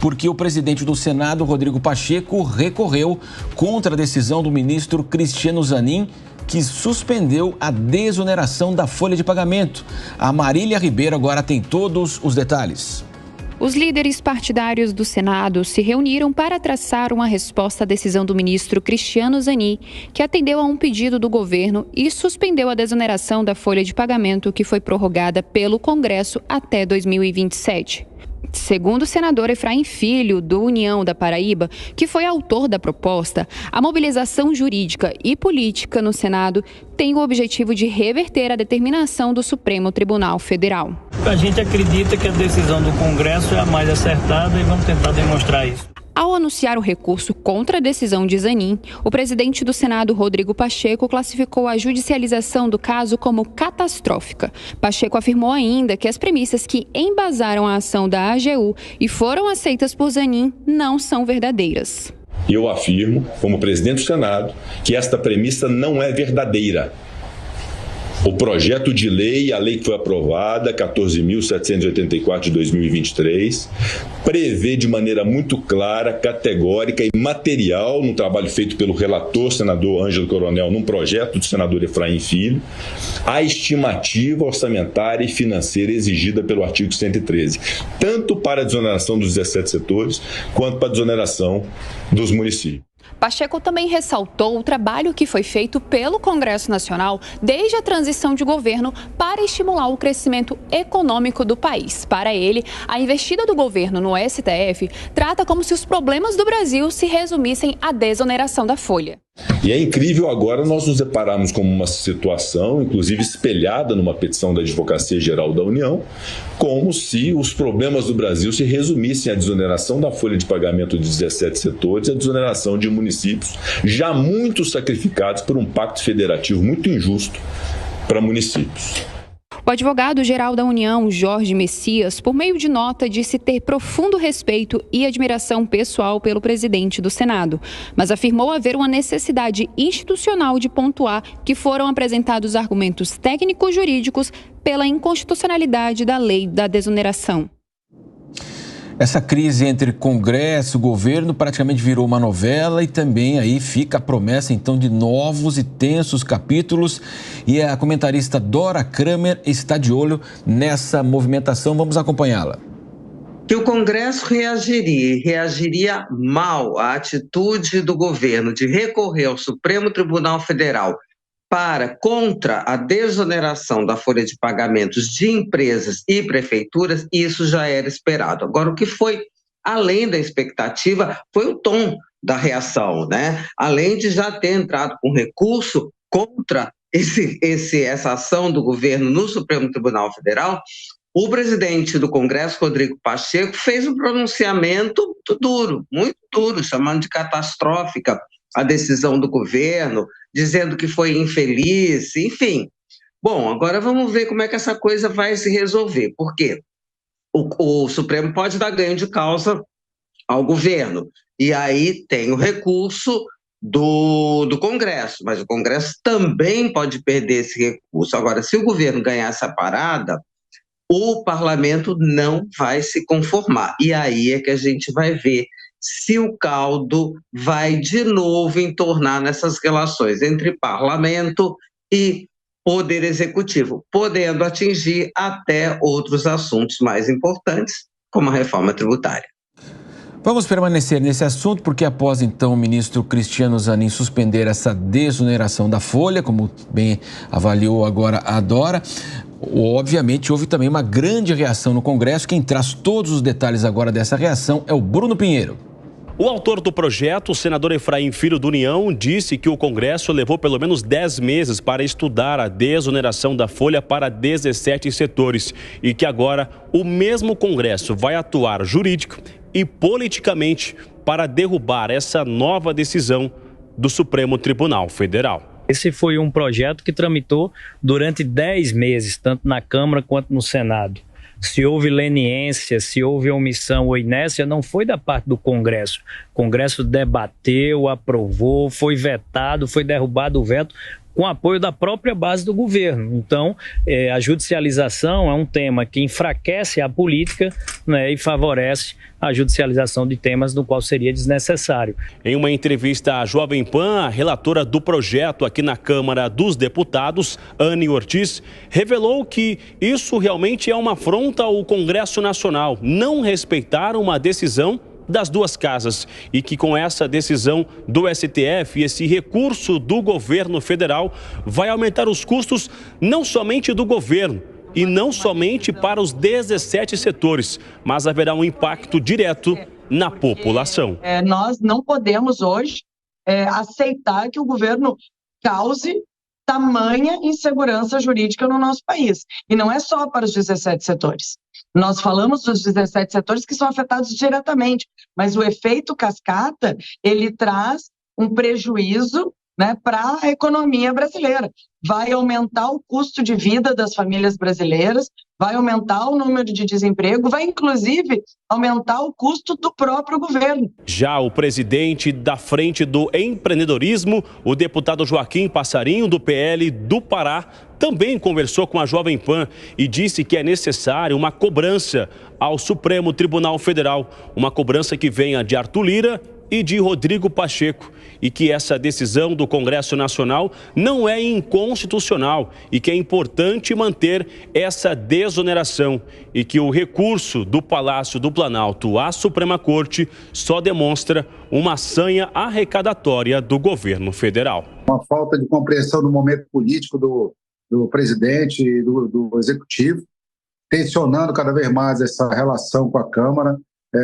porque o presidente do Senado, Rodrigo Pacheco, recorreu contra a decisão do ministro Cristiano Zanin, que suspendeu a desoneração da folha de pagamento. A Marília Ribeiro agora tem todos os detalhes. Os líderes partidários do Senado se reuniram para traçar uma resposta à decisão do ministro Cristiano Zanin, que atendeu a um pedido do governo e suspendeu a desoneração da folha de pagamento que foi prorrogada pelo Congresso até 2027. Segundo o senador Efraim Filho, do União da Paraíba, que foi autor da proposta, a mobilização jurídica e política no Senado tem o objetivo de reverter a determinação do Supremo Tribunal Federal. A gente acredita que a decisão do Congresso é a mais acertada e vamos tentar demonstrar isso. Ao anunciar o recurso contra a decisão de Zanin, o presidente do Senado, Rodrigo Pacheco, classificou a judicialização do caso como catastrófica. Pacheco afirmou ainda que as premissas que embasaram a ação da AGU e foram aceitas por Zanin não são verdadeiras. Eu afirmo, como presidente do Senado, que esta premissa não é verdadeira. O projeto de lei, a lei que foi aprovada, 14.784 de 2023, prevê de maneira muito clara, categórica e material, no trabalho feito pelo relator, senador Ângelo Coronel, num projeto do senador Efraim Filho, a estimativa orçamentária e financeira exigida pelo artigo 113, tanto para a desoneração dos 17 setores, quanto para a desoneração dos municípios. Pacheco também ressaltou o trabalho que foi feito pelo Congresso Nacional desde a transição de governo para estimular o crescimento econômico do país. Para ele, a investida do governo no STF trata como se os problemas do Brasil se resumissem à desoneração da folha. E é incrível agora nós nos depararmos com uma situação, inclusive espelhada numa petição da Advocacia Geral da União, como se os problemas do Brasil se resumissem à desoneração da folha de pagamento de 17 setores e à desoneração de municípios já muito sacrificados por um pacto federativo muito injusto para municípios. O advogado-geral da União, Jorge Messias, por meio de nota, disse ter profundo respeito e admiração pessoal pelo presidente do Senado, mas afirmou haver uma necessidade institucional de pontuar que foram apresentados argumentos técnico-jurídicos pela inconstitucionalidade da lei da desoneração. Essa crise entre Congresso e governo praticamente virou uma novela e também aí fica a promessa então de novos e tensos capítulos, e a comentarista Dora Kramer está de olho nessa movimentação. Vamos acompanhá-la. Que o Congresso reagiria mal à atitude do governo de recorrer ao Supremo Tribunal Federal contra a desoneração da folha de pagamentos de empresas e prefeituras, isso já era esperado. Agora, o que foi além da expectativa foi o tom da reação, né? Além de já ter entrado com recurso contra essa ação do governo no Supremo Tribunal Federal, o presidente do Congresso, Rodrigo Pacheco, fez um pronunciamento muito duro, chamando de catastrófica a decisão do governo, dizendo que foi infeliz, enfim. Bom, agora vamos ver como é que essa coisa vai se resolver, porque o Supremo pode dar ganho de causa ao governo, e aí tem o recurso do Congresso, mas o Congresso também pode perder esse recurso. Agora, se o governo ganhar essa parada, o parlamento não vai se conformar, e aí é que a gente vai ver se o caldo vai de novo entornar nessas relações entre parlamento e poder executivo, podendo atingir até outros assuntos mais importantes, como a reforma tributária. Vamos permanecer nesse assunto, porque após então o ministro Cristiano Zanin suspender essa desoneração da folha, como bem avaliou agora a Dora, obviamente houve também uma grande reação no Congresso. Quem traz todos os detalhes agora dessa reação é o Bruno Pinheiro. O autor do projeto, o senador Efraim Filho do União, disse que o Congresso levou pelo menos 10 meses para estudar a desoneração da folha para 17 setores e que agora o mesmo Congresso vai atuar jurídico e politicamente para derrubar essa nova decisão do Supremo Tribunal Federal. Esse foi um projeto que tramitou durante 10 meses, tanto na Câmara quanto no Senado. Se houve leniência, se houve omissão ou inércia, não foi da parte do Congresso. O Congresso debateu, aprovou, foi vetado, foi derrubado o veto com apoio da própria base do governo. Então, a judicialização é um tema que enfraquece a política, né, e favorece a judicialização de temas no qual seria desnecessário. Em uma entrevista à Jovem Pan, a relatora do projeto aqui na Câmara dos Deputados, Anny Ortiz, revelou que isso realmente é uma afronta ao Congresso Nacional, não respeitar uma decisão das duas casas, e que com essa decisão do STF e esse recurso do governo federal vai aumentar os custos não somente do governo e não somente para os 17 setores, mas haverá um impacto direto na população. Nós não podemos hoje aceitar que o governo cause tamanha insegurança jurídica no nosso país. E não é só para os 17 setores. Nós falamos dos 17 setores que são afetados diretamente, mas o efeito cascata, ele traz um prejuízo, né, para a economia brasileira. Vai aumentar o custo de vida das famílias brasileiras, vai aumentar o número de desemprego, vai inclusive aumentar o custo do próprio governo. Já o presidente da Frente do Empreendedorismo, o deputado Joaquim Passarinho, do PL do Pará, também conversou com a Jovem Pan e disse que é necessário uma cobrança ao Supremo Tribunal Federal, uma cobrança que venha de Arthur Lira e de Rodrigo Pacheco, e que essa decisão do Congresso Nacional não é inconstitucional e que é importante manter essa desoneração, e que o recurso do Palácio do Planalto à Suprema Corte só demonstra uma sanha arrecadatória do governo federal. Uma falta de compreensão do momento político do presidente e do executivo, tensionando cada vez mais essa relação com a Câmara,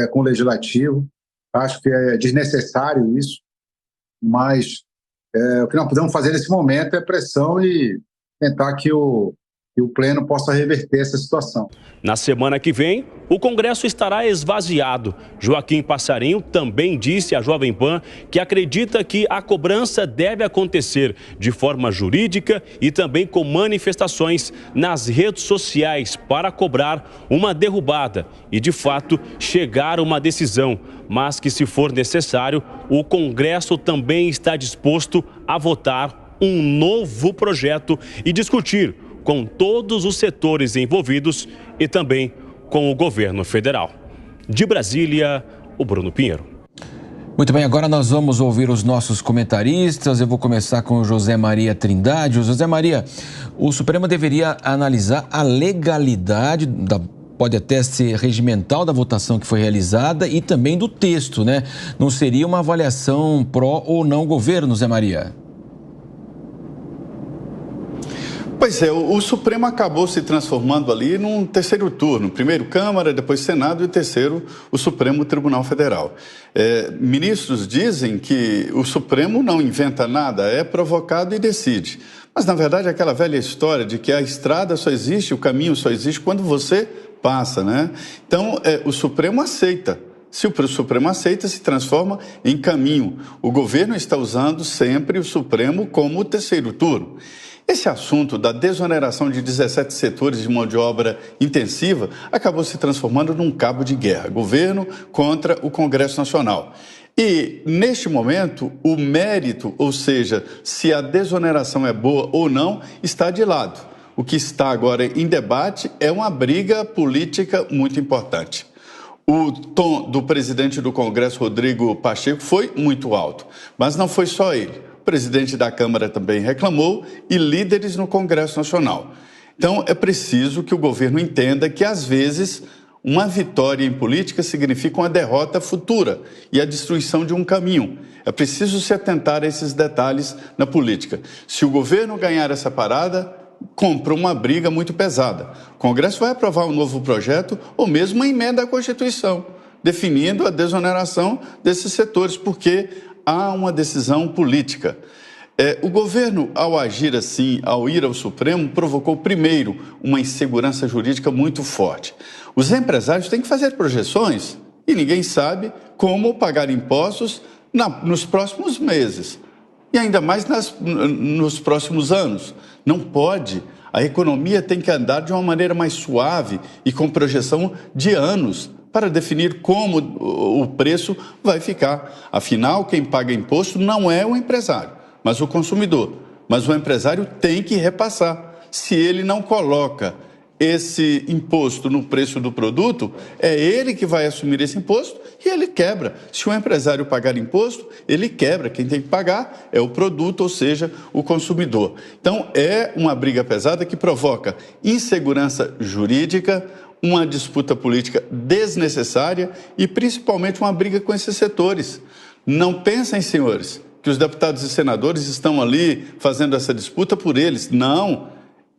com o Legislativo. Acho que é desnecessário isso, mas o que nós podemos fazer nesse momento é pressão e tentar que o Pleno possa reverter essa situação. Na semana que vem, o Congresso estará esvaziado. Joaquim Passarinho também disse à Jovem Pan que acredita que a cobrança deve acontecer de forma jurídica e também com manifestações nas redes sociais para cobrar uma derrubada e, de fato, chegar a uma decisão. Mas que, se for necessário, o Congresso também está disposto a votar um novo projeto e discutir com todos os setores envolvidos e também com o governo federal. De Brasília, o Bruno Pinheiro. Muito bem, agora nós vamos ouvir os nossos comentaristas. Eu vou começar com o José Maria Trindade. O José Maria, o Supremo deveria analisar a legalidade pode até ser regimental da votação que foi realizada e também do texto, né? Não seria uma avaliação pró ou não governo, Zé Maria? Pois é, o Supremo acabou se transformando ali num terceiro turno. Primeiro Câmara, depois Senado e terceiro o Supremo Tribunal Federal. Ministros dizem que o Supremo não inventa nada, é provocado e decide. Mas, na verdade, é aquela velha história de que a estrada só existe, o caminho só existe quando você passa, né? Então, o Supremo aceita. Se o Supremo aceita, se transforma em caminho. O governo está usando sempre o Supremo como o terceiro turno. Esse assunto da desoneração de 17 setores de mão de obra intensiva acabou se transformando num cabo de guerra. Governo contra o Congresso Nacional. E, neste momento, o mérito, ou seja, se a desoneração é boa ou não, está de lado. O que está agora em debate é uma briga política muito importante. O tom do presidente do Congresso, Rodrigo Pacheco, foi muito alto, mas não foi só ele. O presidente da Câmara também reclamou e líderes no Congresso Nacional. Então, é preciso que o governo entenda que, às vezes, uma vitória em política significa uma derrota futura e a destruição de um caminho. É preciso se atentar a esses detalhes na política. Se o governo ganhar essa parada, compra uma briga muito pesada. O Congresso vai aprovar um novo projeto ou mesmo uma emenda à Constituição, definindo a desoneração desses setores, porque há uma decisão política. O governo, ao agir assim, ao ir ao Supremo, provocou primeiro uma insegurança jurídica muito forte. Os empresários têm que fazer projeções e ninguém sabe como pagar impostos nos próximos meses e ainda mais nos próximos anos. Não pode. A economia tem que andar de uma maneira mais suave e com projeção de anos para definir como o preço vai ficar. Afinal, quem paga imposto não é o empresário, mas o consumidor. mas o empresário tem que repassar. Se ele não coloca esse imposto no preço do produto, é ele que vai assumir esse imposto e ele quebra. Se o empresário pagar imposto, ele quebra. Quem tem que pagar é o produto, ou seja, o consumidor. Então, é uma briga pesada que provoca insegurança jurídica, uma disputa política desnecessária e, principalmente, uma briga com esses setores. Não pensem, senhores, que os deputados e senadores estão ali fazendo essa disputa por eles. Não.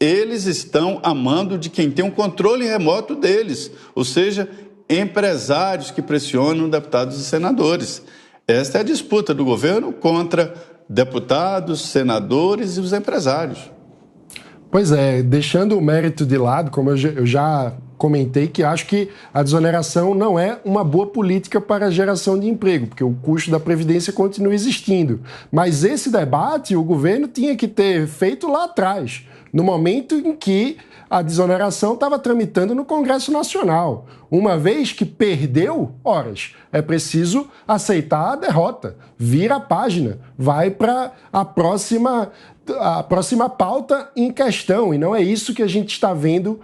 Eles estão a mando de quem tem um controle remoto deles, ou seja, empresários que pressionam deputados e senadores. Esta é a disputa do governo contra deputados, senadores e os empresários. Pois é, deixando o mérito de lado, como eu já comentei, que acho que a desoneração não é uma boa política para a geração de emprego, porque o custo da Previdência continua existindo. Mas esse debate o governo tinha que ter feito lá atrás, no momento em que a desoneração estava tramitando no Congresso Nacional. Uma vez que perdeu, horas, é preciso aceitar a derrota, vira a página, vai para a próxima pauta em questão, e não é isso que a gente está vendo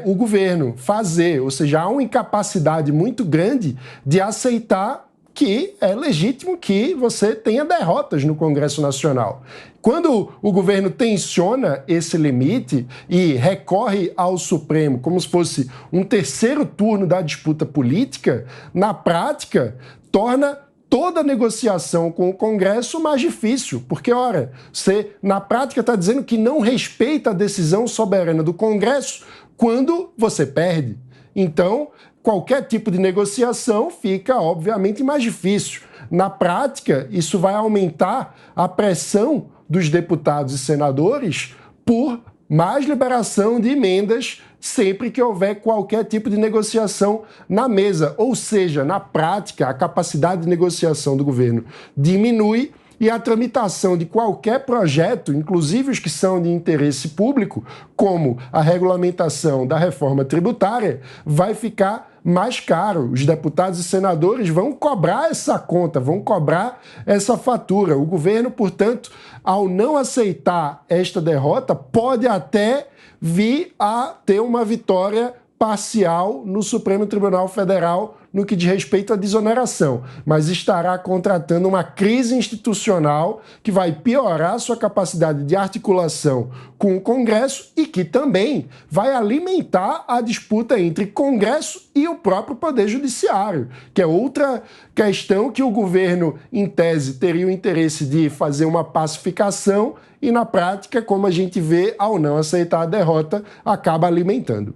o governo fazer, ou seja, há uma incapacidade muito grande de aceitar que é legítimo que você tenha derrotas no Congresso Nacional. Quando o governo tensiona esse limite e recorre ao Supremo como se fosse um terceiro turno da disputa política, na prática, torna toda negociação com o Congresso mais difícil, porque, ora, você, na prática, está dizendo que não respeita a decisão soberana do Congresso quando você perde. Então, qualquer tipo de negociação fica, obviamente, mais difícil. Na prática, isso vai aumentar a pressão dos deputados e senadores por mais liberação de emendas sempre que houver qualquer tipo de negociação na mesa. Ou seja, na prática, a capacidade de negociação do governo diminui e a tramitação de qualquer projeto, inclusive os que são de interesse público, como a regulamentação da reforma tributária, vai ficar mais caro. Os deputados e senadores vão cobrar essa conta, vão cobrar essa fatura. O governo, portanto, ao não aceitar esta derrota, pode até vir a ter uma vitória parcial no Supremo Tribunal Federal no que diz respeito à desoneração, mas estará contratando uma crise institucional que vai piorar sua capacidade de articulação com o Congresso e que também vai alimentar a disputa entre Congresso e o próprio Poder Judiciário, que é outra questão que o governo, em tese, teria o interesse de fazer uma pacificação e, na prática, como a gente vê, ao não aceitar a derrota, acaba alimentando.